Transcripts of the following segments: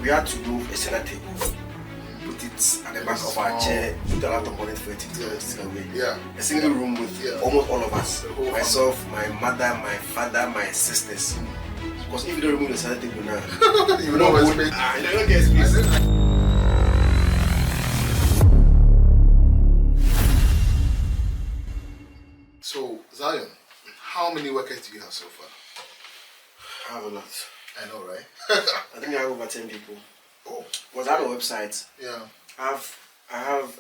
we had to move a center table, put it at the back of our chair, put a laptop on it for it to go away. Yeah. A single room with almost all of us. Myself, my mother, my father, my sisters. Because if you don't remove the center table now, you know what's space. You don't get space. So, Zion, how many workers do you have so far? I have a lot. I know, right? I think I have over 10 people. Oh. Because I have a website. Yeah. I have,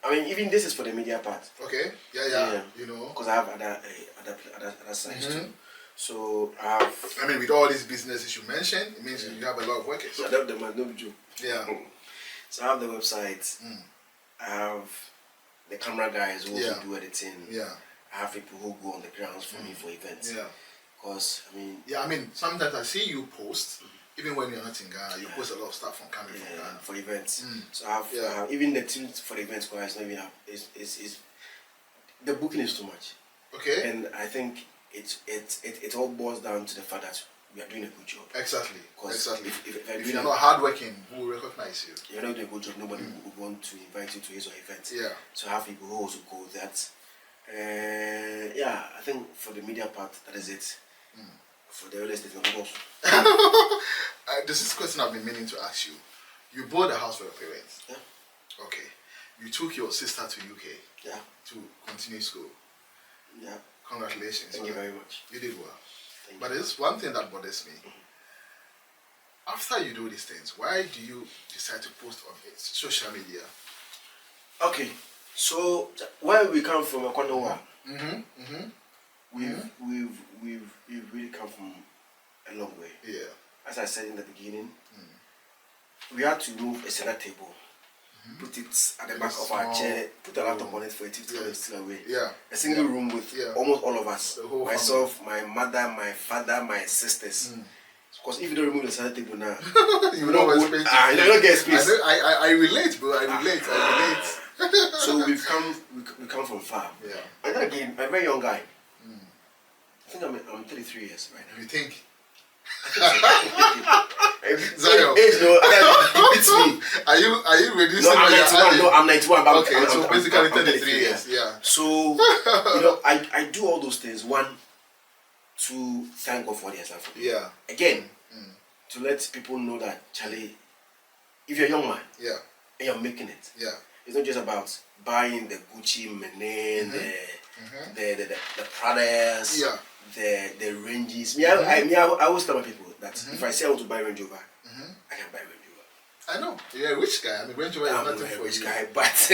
I mean, even this is for the media part. Okay. Yeah. You know. Because I have other sites too. So I have. I mean, with all these businesses you mentioned, it means you have a lot of workers. So that them no joke. Yeah. So I have the website. I have the camera guys who also do editing. Yeah. I have people who go on the grounds for me for events. Yeah. Because I mean. Yeah, I mean, sometimes I see you post, even when you're not in Ghana, you post a lot of stuff from coming from Ghana for events. So I have even the team for the events. Guys, not even is the booking is too much. Okay. And I think it all boils down to the fact that we are doing a good job. Exactly. Exactly. If you're a, not hardworking, who will recognize you? You're not doing a good job. Nobody will want to invite you to his or event. Yeah. So I have people who also go that. Yeah, I think for the media part, that is it. For the real estate, this is a question I've been meaning to ask you. You bought a house for your parents. Yeah. Okay. You took your sister to UK. Yeah. To continue school. Yeah. Congratulations. Thank you very much. You did well. But there's one thing that bothers me. After you do these things, why do you decide to post on social media? Okay. So where we come from, Akwanowa, we've really come from a long way. Yeah. As I said in the beginning, we had to move a center table, put it at the back of our chair, put a laptop on it for it to go away. Yeah. A single room with almost all of us. Myself, family. my mother, my father, my sisters. Because if you don't remove the center table now, you know what's space. You don't get space. I relate, bro. I relate. So we come from far. Yeah. And then again, I'm a very young guy. I think I'm 33 years right now. You think? Zion. Age no, it beats me. Are you reducing? No, I'm 91. No, I'm 91. But okay, so basically 33 years. Yeah. So you know, I do all those things. One, to thank God for what He has done for me. Yeah. Again, to let people know that Charlie, if you're a young man, and you're making it, it's not just about buying the Gucci, Mane, the Pradas, the ranges. I always tell my people that if I say I want to buy Range Rover, I can buy Range Rover. I know. You're a rich guy. I mean, Range Rover is nothing for you. I'm a rich guy, but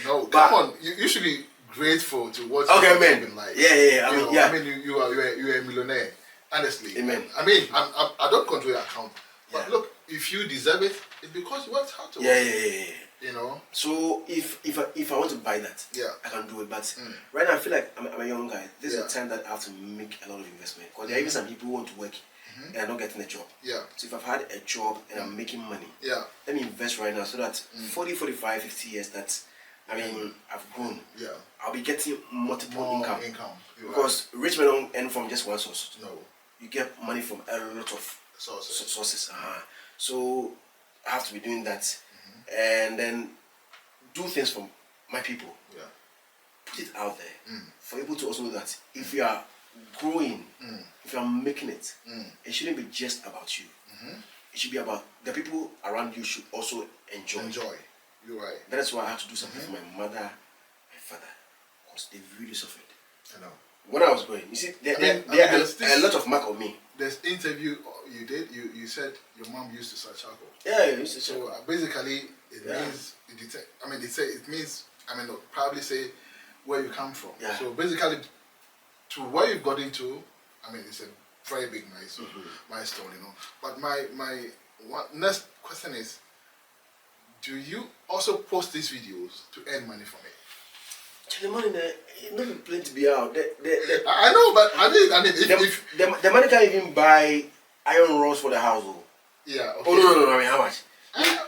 no, come on. You should be grateful to what you've been like. Yeah. I mean, you are a millionaire. Honestly. Amen. I mean, I don't control your account, but look, if you deserve it, it's because you worked hard to Yeah. You know. So if I want to buy that, I can do it. But right now I feel like I'm a young guy. This is the time that I have to make a lot of investment. Because there are even some people who want to work and are not getting a job. Yeah. So if I've had a job and I'm making money, let me invest right now so that 40, 45, 50 years that I've grown. Yeah. I'll be getting multiple income. Because rich men don't earn from just one source. No. You get money from a lot of sources. So I have to be doing that. And then do things for my people. Yeah. Put it out there for people to also know that if you are growing, if you are making it, it shouldn't be just about you. It should be about the people around you should also enjoy. You're right. That's why I had to do something for my mother, my father, because they really suffered. I know. When I was going, you see, there are a lot of mark on me. There's interview you did. You said your mom used to sell charcoal. Yeah, I used to sell. So basically, it means it means probably say where you come from. Yeah. So basically, to where you've got into, it's a very big milestone, you know. But my next question is, do you also post these videos to earn money from it? The money, not plenty to be out. I know, but if the money can't even buy iron rods for the household. Yeah. Okay. Oh no! How much?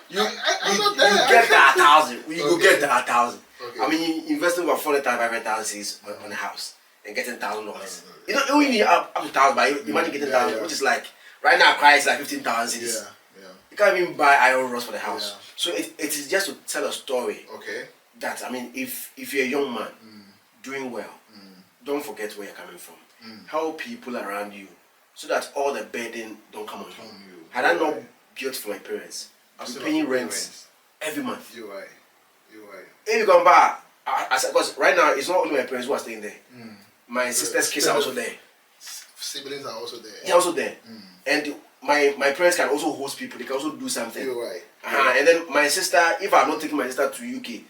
You get that 1,000. You go get that 1,000. Okay. Investing about 400,000, 500,000 on a house and getting $1,000. You don't even need up to 1,000, but imagine getting 1,000, which is like right now price like 15,000. You can't even buy iron rods for the house. So it is just to tell a story. Okay. That, I mean, if you're a young man doing well, don't forget where you're coming from. Help people around you so that all the burden don't come on you. Had I not built for my parents, I was paying rent every month. You're right. If you come back, because right now it's not only my parents who are staying there. My sister's kids are also there. Siblings are also there. They're also there. And my parents can also host people. They can also do something. You're right. And then my sister, if I'm not taking my sister to UK,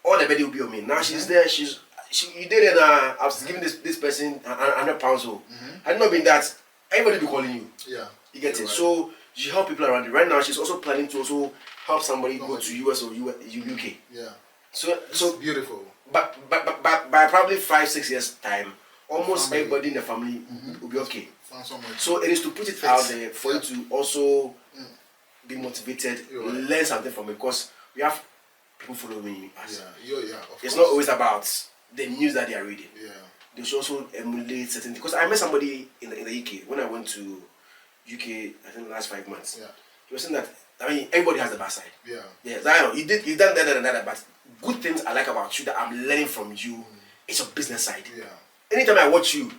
all the burden will be on me. Now she's there. You did it. I was giving this person £100. So had it not been that, everybody will be calling you. Yeah. You get it. Right. So you help people around you. Right now, she's also planning to also help somebody go to US or UK. Yeah. So beautiful. But by probably 5-6 years time, almost everybody in the family will be okay. So it is to put it out there for you to also be motivated, learn something from it, because we have people following us. It's not always about the news that they are reading. They should also emulate certain things. Because I met somebody in the UK when I went to UK, I think the last 5 months. He was saying that, I mean, everybody has the bad side. Zion, you done that, but good things I like about you that I'm learning from you, it's your business side. Anytime I watch you,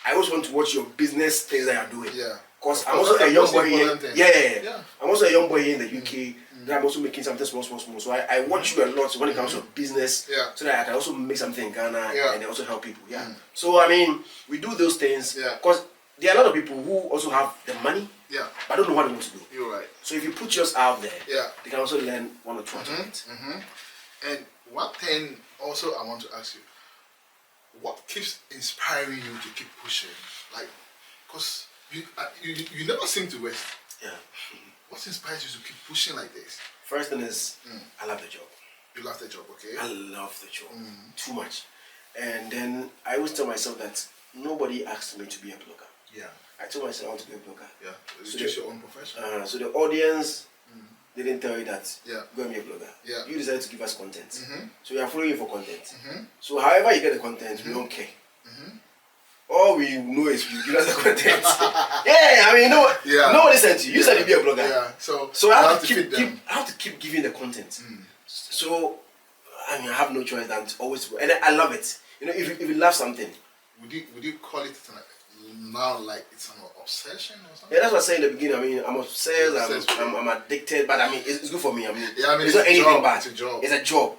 I always want to watch your business things that you're doing. Because I'm also a young boy here. I'm also a young boy here in the UK. That I'm also making something small. So I watch you a lot when it comes to business, so that I can also make something in Ghana and then also help people. So I mean, we do those things because there are a lot of people who also have the money, but don't know what they want to do. You're right. So if you put yours out there, they can also learn 1 or 2 out of it. And one thing also I want to ask you, what keeps inspiring you to keep pushing? Like, because you never seem to rest. What inspires you to keep pushing like this? First thing is, I love the job. You love the job, okay? I love the job too much. And then I always tell myself that nobody asked me to be a blogger. I told myself I want to be a blogger. It's just your own profession. So the audience didn't tell you that go and be a blogger. You decided to give us content. So we are following you for content. So however you get the content, we don't care. All we know is you give us the content. I mean, no one listened to you. You said you'd be a blogger. So I have to keep giving the content. So I mean, I have no choice than to always, and I love it. You know, if you love something, would you call it now like it's an obsession or something? That's what I said in the beginning. I mean, I'm obsessed. I'm addicted, but I mean, it's good for me. I mean, it's not anything bad. It's a job.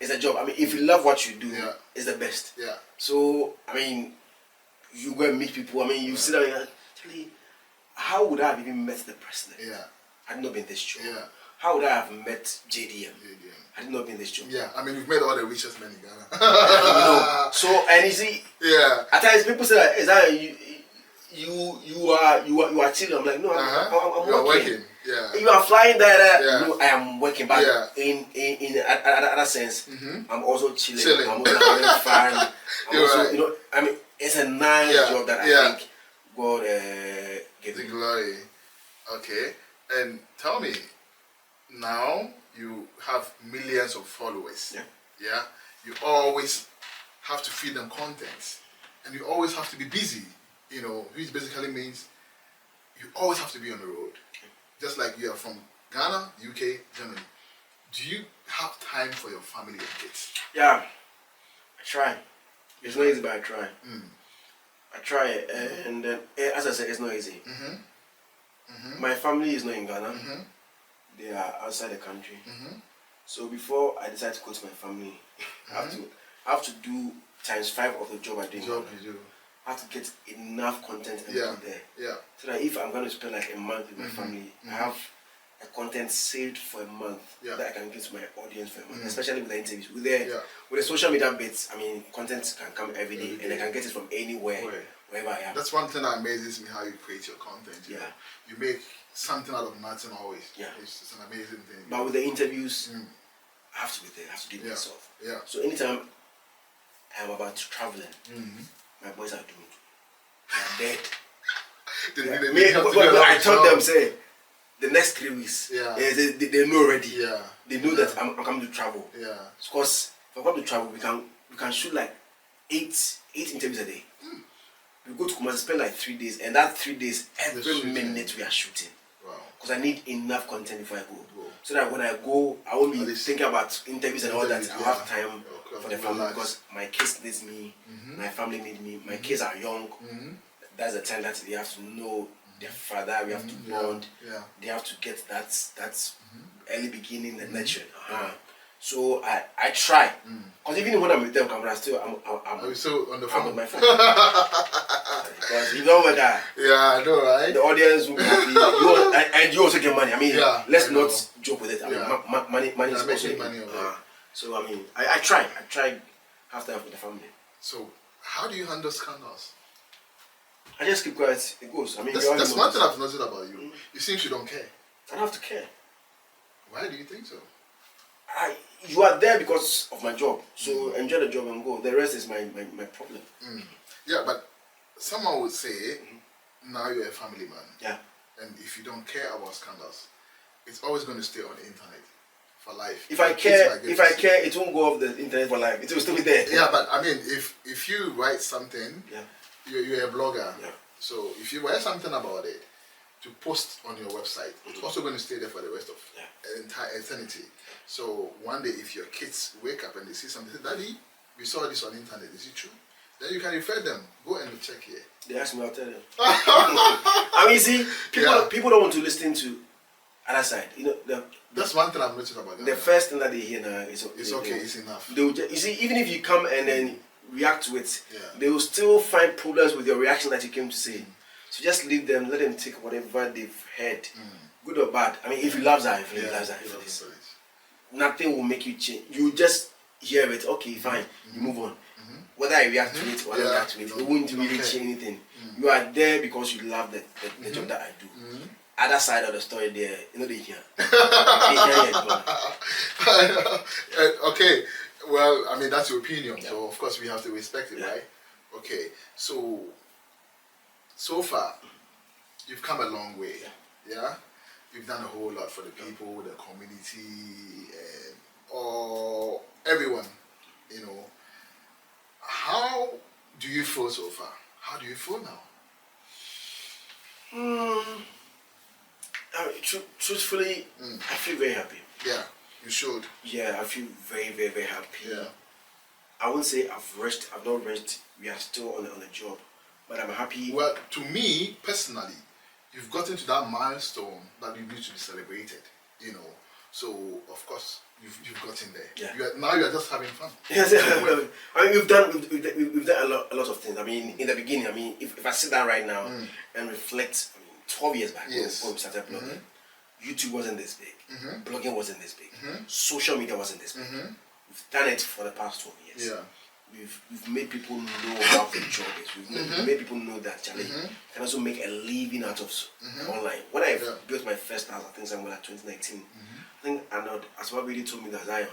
It's a job. I mean, if you love what you do, it's the best. So I mean, you go and meet people. I mean, you sit down and actually, how would I have even met the president? Had not been this job. How would I have met JDM? Had not been this job. I mean, you've met all the richest men in Ghana. You know, so and you see, at times people say that, is that you are chilling. I'm like, no, I'm working. You are flying there. No, I am working, but in other sense, I'm also chilling. I'm also having fun. I'm also, you know, I mean, it's a nice job that I think God gave the me. glory. Okay, and tell me, now you have millions of followers. You always have to feed them content, and you always have to be busy. You know, which basically means you always have to be on the road. Just like you are from Ghana, UK, Germany. Do you have time for your family and kids? I try. It's not easy, but I try. I try, and as I said, it's not easy. My family is not in Ghana. They are outside the country. So before I decide to go to my family, I have to do ×5 of the job I do in Ghana. I have to get enough content and put there. So that if I'm going to spend like a month with my family, I have a content saved for a month that I can give to my audience for a month, especially with the interviews. With the social media bits, I mean, content can come every day and I can get it from anywhere, wherever I am. That's one thing that amazes me, how you create your content. You know? You make something out of nothing always. It's an amazing thing. But with the interviews, I have to be there, I have to give myself. So anytime I'm about to traveling, my boys are doomed. They are dead. I told them, say, the next 3 weeks, they know already. They know that I'm coming to travel. Because if I'm coming to travel, we can shoot like 8 interviews a day. We go to Kumasi, spend like 3 days, and that 3 days, every minute we are shooting. because I need enough content before I go. So that when I go, I won't be thinking about interviews and all that. I'll have time for the family because my kids need me, my family need me. My kids are young. That's the time that they have to know their father. We have to bond. They have to get that early beginning and nurturing. So I try, because even when I'm with them, I'm still on the phone. I'm on my phone. Because if you don't work out, I know, right? The audience will be happy. And you also get money. I mean, let's not joke with it. I mean, money is also money. So I mean, I try have time with the family. So how do you handle scandals? I just keep quiet. It goes. I mean, that's one thing I've noticed about you. It seems you don't care. I don't have to care. Why do you think so? You are there because of my job. So enjoy the job and go. The rest is my problem. Yeah, but someone would say, now you're a family man. Yeah. And if you don't care about scandals, it's always going to stay on the internet for life. If I care, it won't go off the internet for life. It will still be there. Yeah, but I mean, if you write something, you're a blogger. Yeah. So if you write something about it to post on your website, it's also going to stay there for the rest of entire eternity. So one day, if your kids wake up and they see something, say, Daddy, we saw this on the internet. Is it true? Then you can refer them. Go and check here. They ask me, I'll tell them. I mean, see, people don't want to listen to other side. You know, that's one thing I've noticed about them. The first thing that they hear now is it's okay. It's enough. You see, even if you come and then react to it, they will still find problems with your reaction that you came to say. So just leave them. Let them take whatever they've heard, good or bad. I mean, if you love Zion Felix, nothing will make you change. You just hear it. Okay, fine. You move on. Whether I react to it or I don't react to it, it won't really change anything. You are there because you love the job that I do. Other side of the story, there, you know, they hear. Okay, well, I mean, that's your opinion, so of course we have to respect it, right? Okay, so far, you've come a long way, yeah? You've done a whole lot for the people, the community, or everyone, you know. How do you feel so far? How do you feel now? Truthfully, I feel very happy. Yeah, you should. Yeah, I feel very, very, very happy. Yeah. I won't say I've not rushed. We are still on the job, but I'm happy. Well, to me personally, you've gotten to that milestone that you need to be celebrated. You know, so of course you've gotten there. Yeah. Now you are just having fun. Yes, I mean, we've done a lot of things. I mean, in the beginning, I mean, if I sit down right now and reflect, I mean, 12 years back when we started blogging, YouTube wasn't this big, blogging wasn't this big, social media wasn't this big. We've done it for the past 12 years. Yeah. We've made people know how the job is. We've made people know that challenge can also make a living out of online. When I built my first house, I think somewhere like 2019, I think as what really told me that Zion,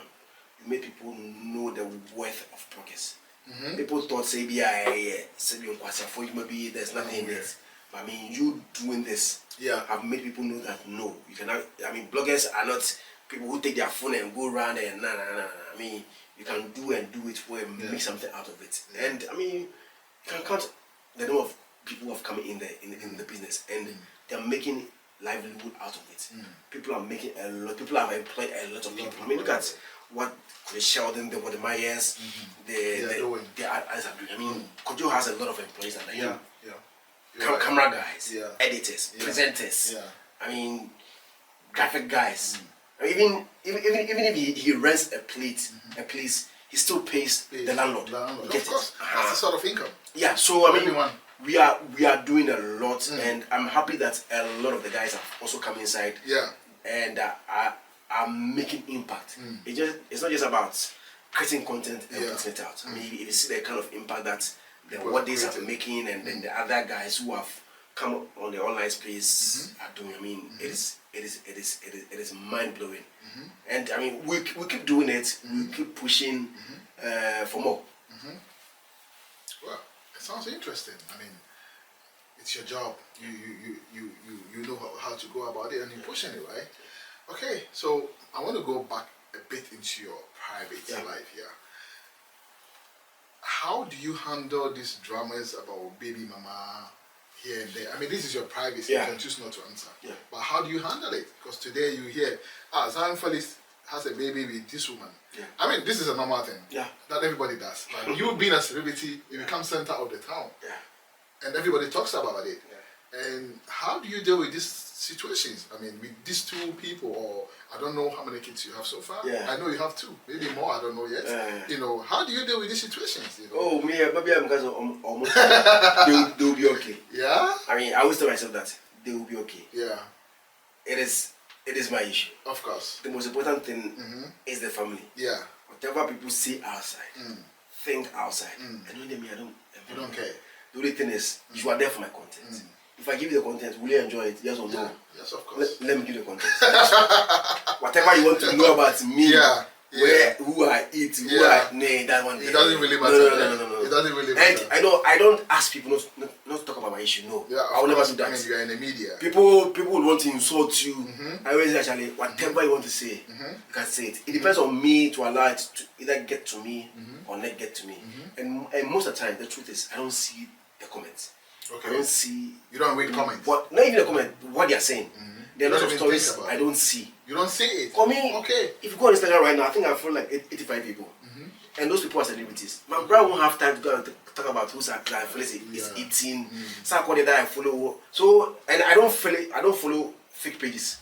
you made people know the worth of progress. People thought, say, maybe there's nothing in it. But I mean, you doing this, have made people know that no, you cannot. I mean, bloggers are not people who take their phone and go around and I mean, you can do it well and make something out of it. And I mean, you can count the number of people who have come in the business and they're making livelihood out of it. People are making a lot. People have employed a lot of people. I mean, look at what Sheldon, the Myers, the others are doing. I mean, 𝐿𝐻𝐿 has a lot of employees under him. Camera guys, editors, presenters. I mean, graphic guys. Even if he rents a place, he still pays the landlord. Of course, that's the sort of income. Yeah, so I mean, we are doing a lot, and I'm happy that a lot of the guys have also come inside. Yeah, and are making impact. It's not just about creating content and putting it out. I mean, if you see the kind of impact that what these are making, and then the other guys who have come on the online space are doing. I mean, it is mind blowing, and I mean we keep doing it. We keep pushing for more. Well, it sounds interesting. I mean, it's your job. You know how to go about it, and you're pushing it, right? Okay, so I want to go back a bit into your private life here. How do you handle these dramas about baby mama, here and there. I mean, this is your privacy. You can choose not to answer. But how do you handle it? Because today you hear, Zion Felix has a baby with this woman. I mean, this is a normal thing that everybody does. Like you being a celebrity, you become center of the town. And everybody talks about it. And how do you deal with these situations? I mean, with these two people, or I don't know how many kids you have so far. I know you have 2, maybe more. I don't know yet. You know, how do you deal with these situations? You know? Oh, me, maybe I'm because almost they'll be okay. I mean, I always tell myself that they will be okay. It is my issue. Of course. The most important thing is the family. Whatever people see outside, think outside, and when they me, I don't care. The only thing is, you are there for my content. If I give you the content, will you enjoy it? Yes or no? Yes, of course. Let me give you the content. Whatever you want to know about me, who I eat, who I that one. It doesn't really matter. No. It doesn't really matter. And I don't ask people not to talk about my issue. No, I will never do that. I mean, you are in the media. People would want to insult you. I always actually whatever you want to say, you can say it. It depends on me to allow it to either get to me or not get to me. And most of the time, the truth is, I don't see the comments. I don't see. You don't read comments. What? Not even the comment. What they are saying. There are lots of stories I don't see. You don't see it. For me, if you go on Instagram right now, I think I follow like 85 people, and those people are celebrities. My brother won't have time to go and talk about who's is eating. Somebody that I follow. So and I don't follow fake pages.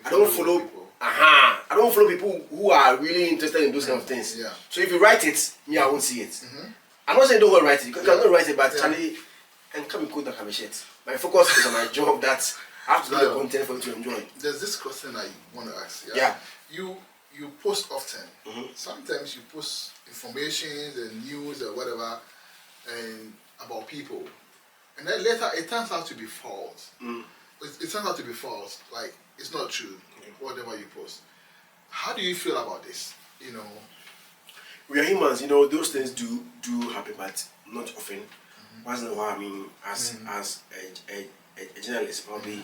I don't follow. I don't follow people who are really interested in those kind of things. So if you write it, me I won't see it. I'm not saying don't go write it. You cannot write it, but Charlie. And 𝐶𝐈𝐒. My focus is on my job that I have to do the content for you to enjoy. There's this question I want to ask. You post often. Sometimes you post information and news or whatever and about people. And then later it turns out to be false. It turns out to be false. Like it's not true. Whatever you post. How do you feel about this? You know, we are humans, you know, those things do happen, but not often. Once in a while, I mean, as a journalist, probably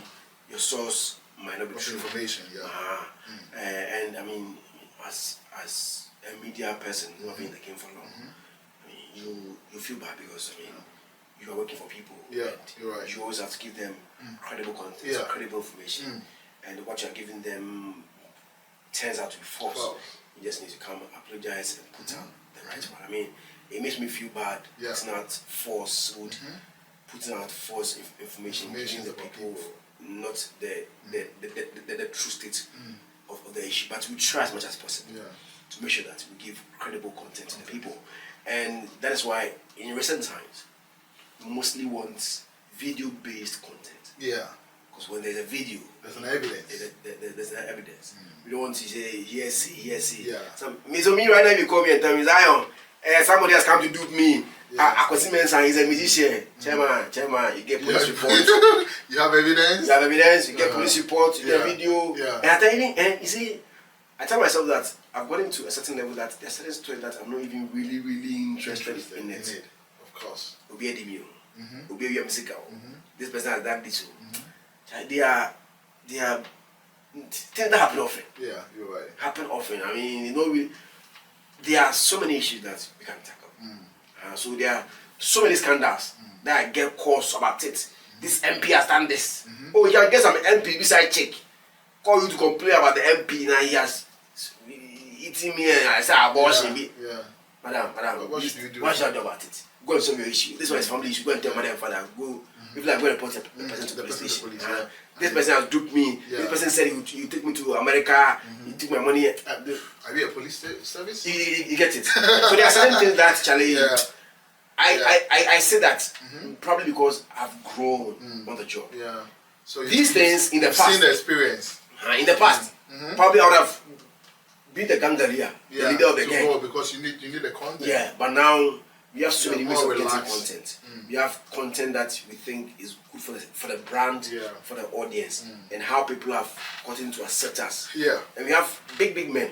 your source might not be true information. And I mean, as a media person who have been in the game for long, I mean, you feel bad because I mean, you are working for people. You're right. You always have to give them credible content, credible information, and what you are giving them turns out to be false. You just need to come apologize and put out the right one. I mean. It makes me feel bad putting out false food, putting out false information, giving the people not the true state of the issue. But we try as much as possible to make sure that we give credible content to the people. And that is why in recent times, we mostly want video-based content. Because when there's a video, there's an evidence. There's an evidence. We don't want to say, hearsay. So me right now, if you call me and tell me, Zion, somebody has come to dupe me. Akwasimensa is a musician. Chairman, you get police report. You have evidence? You have evidence, you get police report, you get video. And I tell you, and you see, I tell myself that I've gotten to a certain level that there's certain stories that I'm not even really interested in it. Of course. Obi Edimio. Obi Iyamsika. This person has done this. They are things that happen often. Yeah, you're right. Happen often. I mean, you know, there are so many issues that we can tackle. So there are so many scandals that I get calls about it. This MP has done this. Oh, you can get some MP beside check. Call you to complain about the MP. Now he has eating me and I say abortion. Madam, what should you do? What should I do about it? Go and solve your issue. This one is family issue. Go and tell mother and father. Go. If like go and report the person to the police station. This person has duped me. This person said you take me to America. You took my money. Are you a police service? You get it. So there are certain things that Charlie. I say that probably because I've grown on the job. So these things in the past. Seen the experience. In the past, probably I would have been the gangaria, the leader of the gang. Because you need the content. But now we have so many ways of getting content. We have content that we think is good for the brand, for the audience, and how people have gotten to accept us. And we have big men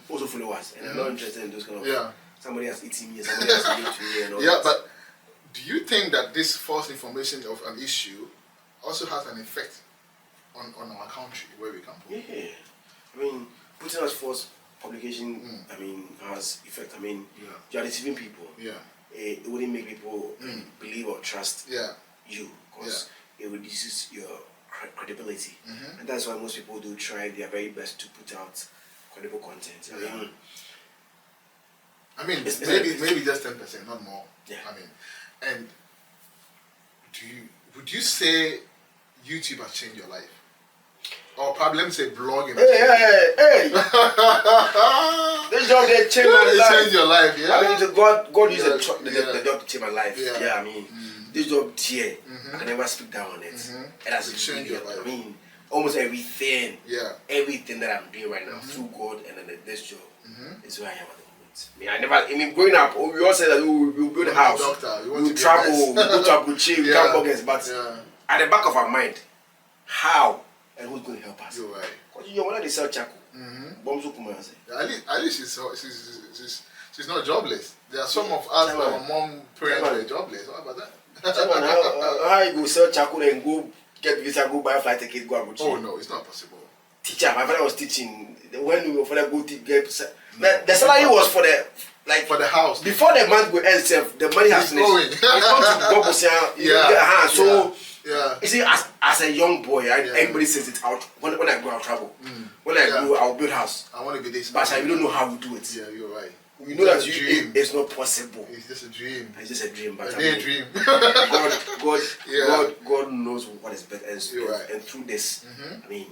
also follow us, and I'm not interested in those kind of. Somebody has eaten me, somebody has eaten me, and all but do you think that this false information of an issue also has an effect on our country where we come from? I mean, putting out false publication, I mean, has effect. I mean, you are deceiving people. It wouldn't make people believe or trust you. because it reduces your credibility, and that's why most people do try their very best to put out credible content. I mean, maybe just 10%, not more. Yeah. I mean, and would you say YouTube has changed your life? Or probably let me say blogging. Hey! This job they changed my life. Changed your life, yeah. I mean, God used the job to change my life. Yeah, I mean, this job here, I can never speak down on it. And that's changed your life. I mean, almost everything. Yeah. Everything that I'm doing right now through God and then this job is where I am at the moment. I mean, growing up, we all said that we'll build a house, we'll travel, we'll go to Abuchi, we'll come burgers, but at the back of our mind, how and who's going to help us? You're right. Because your mother, they sell charcoal. At least she's not jobless. There are some of us, our mom, parents were jobless. What about that? How you go sell charcoal and go get visa, go buy a flight ticket, go Abuchi? Oh no, it's not possible. Teacher, my father was teaching. When we were for the go to get the salary was for the house. Before the month go end self, the money has finished. It's going to go so you see, as a young boy, everybody says it out. When I go, I'll travel. When I go, I'll build house. I want to be this. But I don't know how we do it. Yeah, you're right. We know that it's not possible. It's just a dream. It's just a dream. But dream. God knows what is best. And through this, I mean,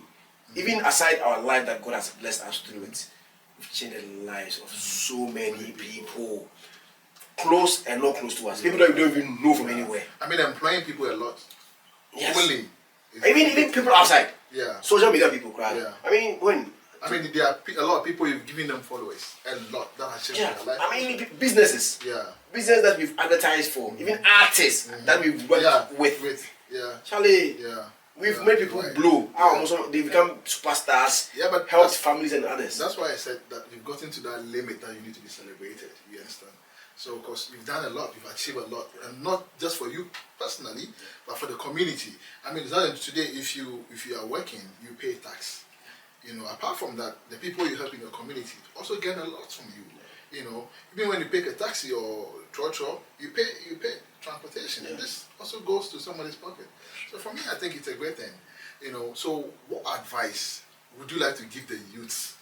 even aside our life that God has blessed us through it, we've changed the lives of so many people, close and not close to us. People that we don't even know from anywhere. I mean, employing people a lot. Yes. Only. Even people outside. Yeah. Social media people cry. Yeah. I mean, there are a lot of people you've given them followers. A lot that has changed their life. I mean, businesses. Yeah. Business that we've advertised for. Even artists that we've worked with. Charlie. Yeah. We've made people blow. They become superstars. Yeah, but helped families and others. That's why I said that you've gotten to that limit that you need to be celebrated. You understand? So, of course, you've done a lot, you've achieved a lot, and not just for you personally, but for the community. I mean, today, if you are working, you pay tax. You know, apart from that, the people you help in your community also get a lot from you. You know, even when you pay a taxi or trotro, you pay transportation, and this also goes to somebody's pocket. So for me, I think it's a great thing. You know, so what advice would you like to give the youths?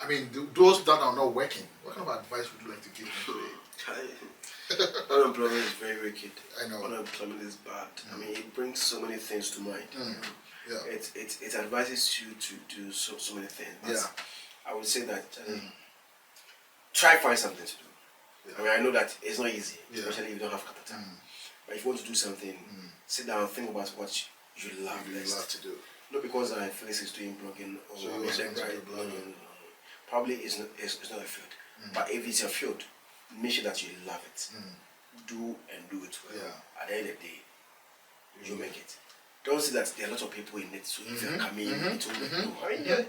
I mean, those that are not working, what kind of advice would you like to give them today? Unemployment is very wicked. I know. Unemployment is bad. I mean, it brings so many things to mind. It advises you to do so many things. But I would say that try find something to do. I mean, I know that it's not easy, especially if you don't have capital. But if you want to do something, sit down and think about what you love to do. Not because Felix is doing blogging or probably it's not a field. But if it's your field, make sure that you love it. Do it well. At the end of the day, you make it. Don't say that there are a lot of people in it, so if you come in, it will make you. I mean,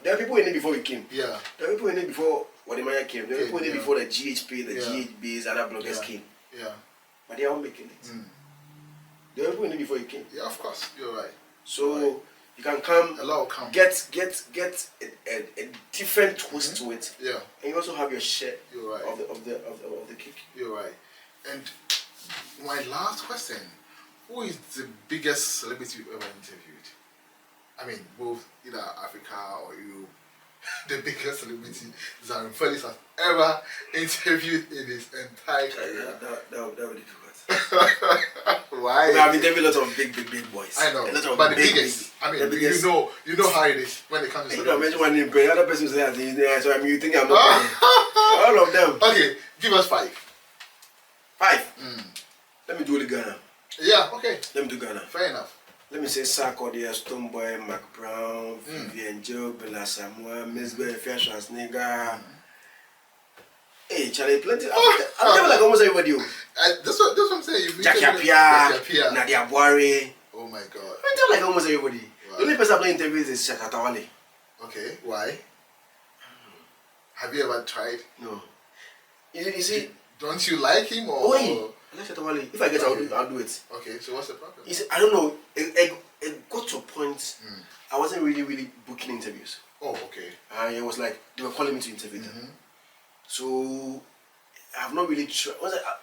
there are people in it before we came. There are people in it before Wadimaya came. There are people in it before the GHP, the GHBs, other bloggers came. But they are all making it. There are people in it before you came. Yeah, of course, you're right. So you can come, get a different twist to it. And you also have your share of the cake. You're right. And my last question, who is the biggest celebrity you've ever interviewed? I mean, both either Africa or Europe. The biggest celebrity Zion Felix has ever interviewed in his entire career. That would be difficult. Why? I've interviewed a lot of big boys. I know, but the biggest. I mean, you know how it is when it comes to celebrities. You mention one name, other person say that he's there, so I mean, you think I'm not all of them. Okay, give us 5. 5? Let me do only Ghana. Yeah, okay. Let me do Ghana. Fair enough. Let me say Sarkodie, Stoneboy, Mac Brown, Vivian Joe, Bella Samoa, Miss Bay, Fair Schwarzenegger. Hey, Charlie, plenty. I'm never like almost everybody. That's what I'm saying. Jackie Apia, Nadia Boire. Oh my God. I'm never like almost everybody. Wow. The only person I play interviews is Shakatawale. Okay, why? Have you ever tried? No. You see? Don't you like him or? Oh, I like Shakatawale. If I get, I'll do it. Okay, so what's the problem? You see, I don't know. It got to a point. I wasn't really booking interviews. Oh, okay. And it was like they were calling me to interview them. So have not really tried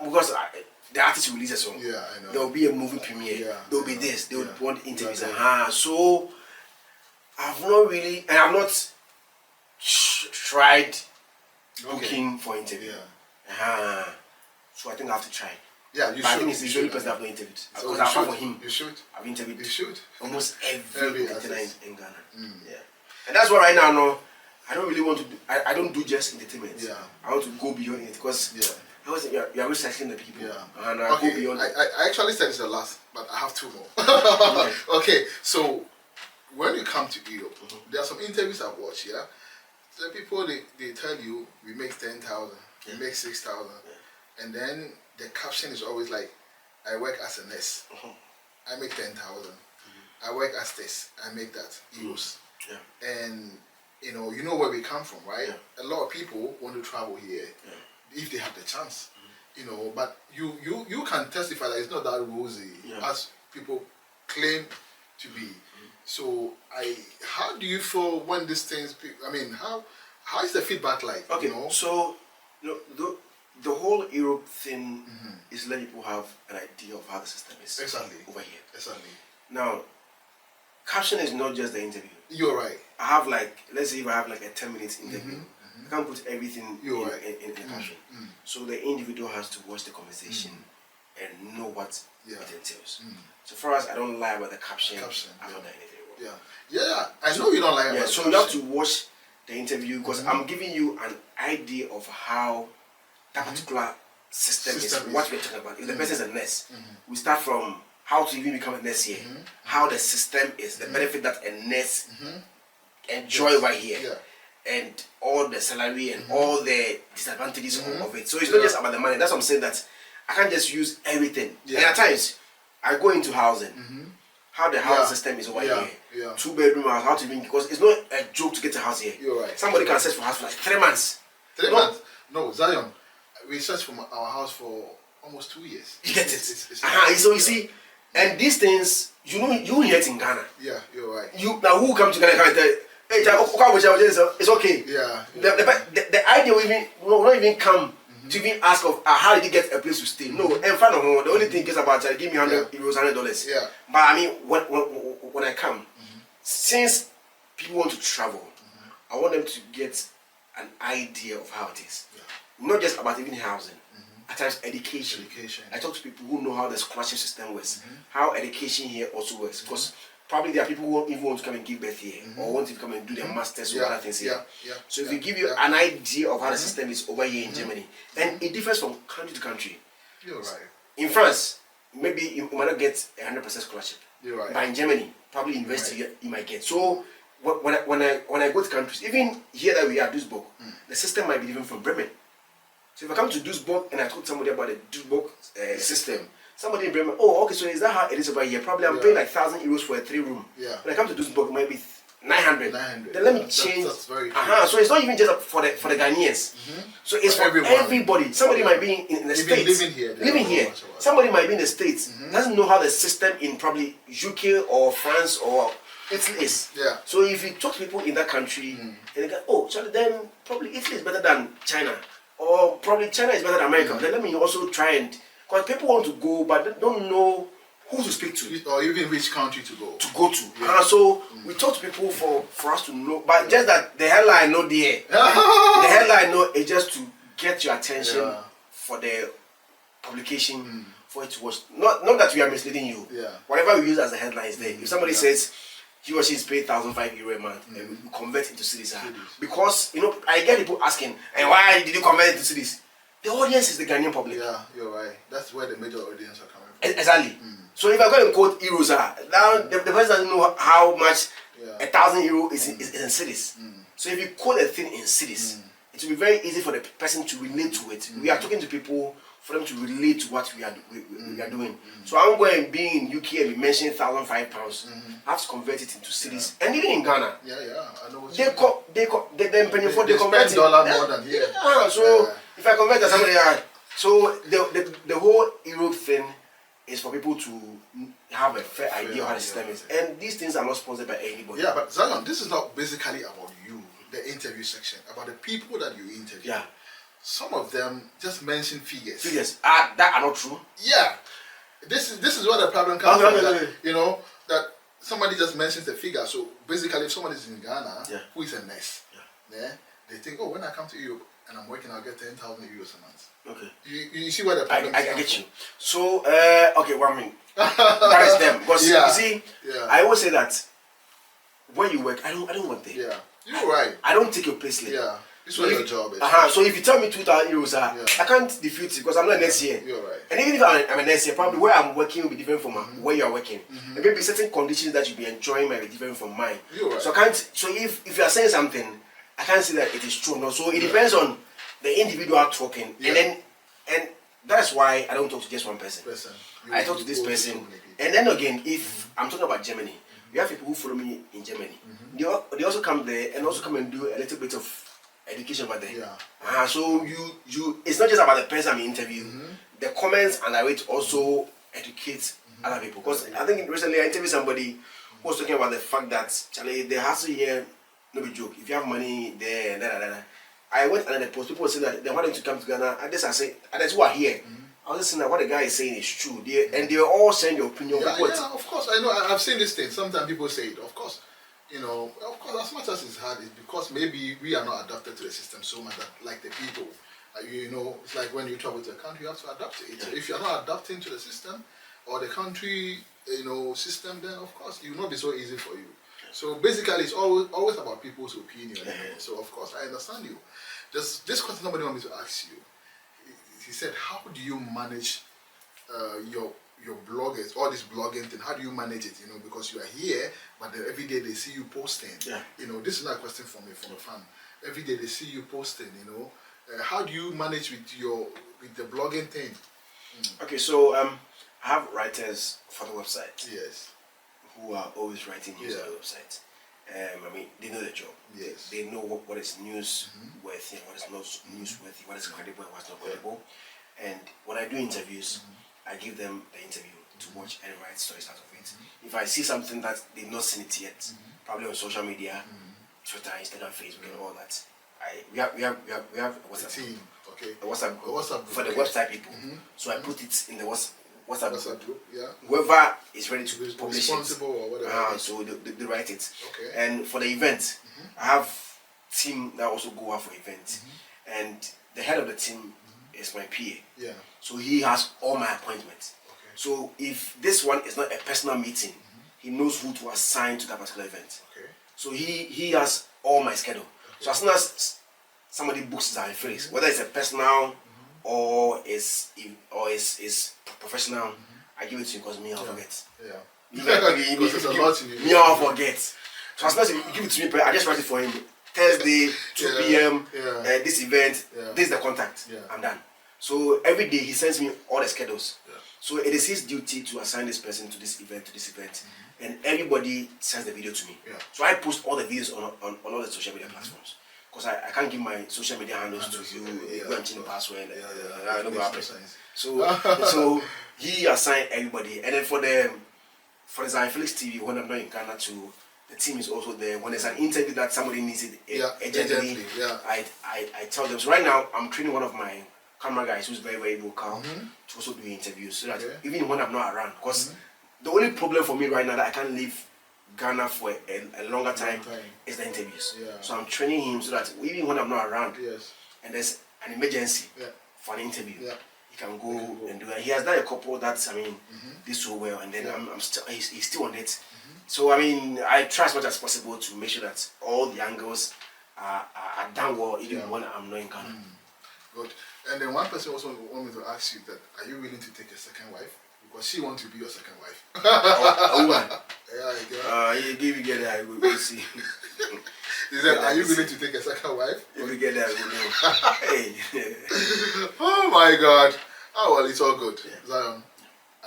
because the artist release a song. Yeah, I know. There will be a movie premiere. Yeah, there will be this. They would want interviews. So I've not really, and I've not tried booking for interview. So I think I have to try. Yeah, you but should. I think it's the only person I've not interviewed. So because apart from him, you should. I've interviewed. You should. Almost every entertainer in Ghana. Yeah. And that's why right now, no, I don't really want to do. I don't do just entertainment. Yeah. I want to go beyond it because I was you are researching the people. Yeah. And I go beyond. I actually said it's the last, but I have 2 more. Okay, so when you come to Europe, there are some interviews I've watched. Yeah, the people they tell you we make 10,000, we make 6,000, and then the caption is always like, I work as a nurse, I make 10,000. I work as this, I make that euros. And you know where we come from, right? A lot of people want to travel here if they have the chance, you know. But you can testify that it's not that rosy as people claim to be. So how do you feel when these things? I mean, how is the feedback like? Okay, you know? So the whole Europe thing is letting people have an idea of how the system is over here. Exactly. Now, caption is not just the interview. You're right. I have let's say if I have like a 10-minute interview, I can't put everything in the caption. So the individual has to watch the conversation and know what it entails. So for us, I don't lie about the caption. I've not done anything wrong. Yeah, I know you don't lie about the so caption. you have to watch the interview because I'm giving you an idea of how that particular system is what we're talking about. If the person is a nurse, we start from how to even become a nurse here, how the system is, the benefit that a nurse enjoy right here, and all the salary and all the disadvantages of it. So it's not just about the money. That's what I'm saying, that I can't just use everything. And at times, I go into housing, how the house system is over here. 2-bedroom house, how to even, because it's not a joke to get a house here. You're right. Somebody can search for a house for like 3 months. 3 months? No, Zion, we searched for our house for almost 2 years. You get it? So you see, and these things, you hear it in Ghana. Yeah, you're right. Now who come to Ghana and tell you, hey, it's okay. Yeah. The idea will not even come to even ask of how did you get a place to stay. No, in front of home, the only thing is about give me €100, $100. Yeah. But I mean, when I come, since people want to travel, I want them to get an idea of how it is. Not just about even housing. At times, education. I talk to people who know how the scholarship system works, how education here also works. Because probably there are people who even want to come and give birth here, or want to come and do their masters or other things here. So if we give you an idea of how the system is over here in Germany, and it differs from country to country. You're right. In France, maybe you might not get 100% scholarship. You're right. But in Germany, probably university you might get. So when I go to countries, even here that we are, Duisburg, the system might be different from Bremen. So if I come to Duisburg and I talk to somebody about the Duisburg system, somebody in Bremen, oh, okay, so is that how it is over here? Probably I'm paying like €1,000 for a 3-room. When I come to Duisburg, it might be 900. Then let me change. That's very So it's not even just for the Ghanaians. So it's for everybody. Somebody might be in the States. Living here. Somebody might be in the States. Doesn't know how the system in probably UK or France or Italy is. So if you talk to people in that country, and they go, oh, so then probably Italy is better than China. Or probably China is better than America. Then let me also try and, because people want to go, but they don't know who to speak to. Or even which country to go. So we talk to people for us to know, but just that the headline not there. The headline no is just to get your attention for the publication, for it to watch. Not that we are misleading you. Whatever we use as a headline is there. If somebody says he or she is paid €1,005 a month, and we convert into cities. Because I get people asking, and why did you convert it to cities? The audience is the Ghanaian public. Yeah, you're right. That's where the major audience are coming from. Exactly. So if I go and quote euros, now the person doesn't know how much €1,000 is in cities. So if you quote a thing in cities, it will be very easy for the person to relate to it. We are talking to people for them to relate to what we are doing. So I'm going being in UK and we mentioned £1,005. I have to convert it into cities, and even in Ghana. I know what they convert $10 more than here. So if I convert to somebody, so the whole Europe thing is for people to have a fair idea of how the system is, and these things are not sponsored by anybody. Yeah, but Zion, this is not basically about you, the interview section, about the people that you interview. some of them just mention figures. Figures that are not true. Yeah, this is where the problem comes from. That, you know, that somebody just mentions the figure. So basically, if somebody is in Ghana who is a nurse, they think, oh, when I come to Europe and I'm working, I'll get 10,000 euros a month. Okay. You see where the problem I get you. So okay, 1 minute. That is them. Because you see, I always say that when you work, I don't want it. Yeah, you're right. I don't take your place later. Yeah. This is what your job is. So if you tell me 2,000 euros, I can't defeat it because I'm not a nurse here. You're right. And even if I'm a nurse here, probably where I'm working will be different from where you're working. And maybe certain conditions that you'll be enjoying might be different from mine. You're right. So I can't. So if you are saying something, I can't say that it is true. No. So it depends on the individual talking, and that's why I don't talk to just one person. I talk to this person, and then again, if I'm talking about Germany, you have people who follow me in Germany. They also come there and also come and do a little bit of education over there. So you it's not just about the person I'm interviewing. The comments and it also educate other people. Because I think recently I interviewed somebody who was talking about the fact that Charlie, the hassle here, no be joke. If you have money there, I went and the post people say that they wanted to come to Ghana. And this I say, and that's who are here. I was listening to what the guy is saying is true. And they're all saying their opinion. Yeah, of course. I know. I've seen this thing. Sometimes people say it. Of course. You know, of course, as much as it's hard, it's because maybe we are not adapted to the system so much that, like the people, you know, it's like when you travel to a country, you have to adapt to it. So if you're not adapting to the system or the country, you know, system, then of course it will not be so easy for you. So basically, it's always about people's opinion. You know? So of course, I understand you. This question somebody wanted me to ask you. He said, how do you manage your bloggers, all this blogging thing? How do you manage it? You know, because you are here, but then every day they see you posting. You know, this is not a question from a fan. Every day they see you posting. You know, how do you manage with the blogging thing? Okay, so I have writers for the website. Yes. Who are always writing news on the website. I mean, they know the job. Yes. They know what is newsworthy and what is not newsworthy, what is credible and what's not credible. And when I do interviews, I give them the interview to watch and write stories out of it. If I see something that they've not seen it yet, probably on social media, Twitter, Instagram, Facebook, and all that, we have a WhatsApp team. Okay. A WhatsApp group for the website people. So I put it in the WhatsApp group. Whoever is ready to publish it, or whatever. So they write it. Okay. And for the event, I have team that also go out for events, and the head of the team is my PA. So he has all my appointments. So if this one is not a personal meeting, he knows who to assign to that particular event. So he has all my schedule. So as soon as somebody books Zion Felix, whether it's a personal or is professional, I give it to you because me I'll forget. Me I'll forget. So as soon as you give it to me, I just write it for him. Thursday, 2 p.m. This event, this is the contact. I'm done. So every day he sends me all the schedules. So it is his duty to assign this person to this event, and everybody sends the video to me. So I post all the videos on all the social media platforms. Because I can't give my social media handles to you, go and change the password. I don't know. So he assigned everybody, and then for the Zion Felix TV, when I'm not in Ghana too, the team is also there. When there's an interview that somebody needs it urgently, I tell them. So right now I'm training one of my camera guys who's very, very vocal to also do interviews, so that even when I'm not around, because the only problem for me right now that I can't leave Ghana for a longer time is the interviews. So I'm training him so that even when I'm not around, and there's an emergency for an interview, he can go and do it. He has done a couple that did so well, and then he's still on it. So I mean, I try as much as possible to make sure that all the angles are done well, even when I'm not in Ghana. Good. And then one person also want me to ask you that: are you willing to take a second wife? Because she wants to be your second wife. You get that, we'll see. He said, are you willing to take a second wife? If we get that, we'll know. Oh my God. Oh well, it's all good. Zion,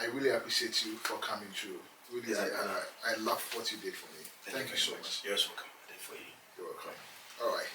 I really appreciate you for coming through. Really, I love what you did for me. Thank you so much. You're welcome. I did for you. You're welcome. All right.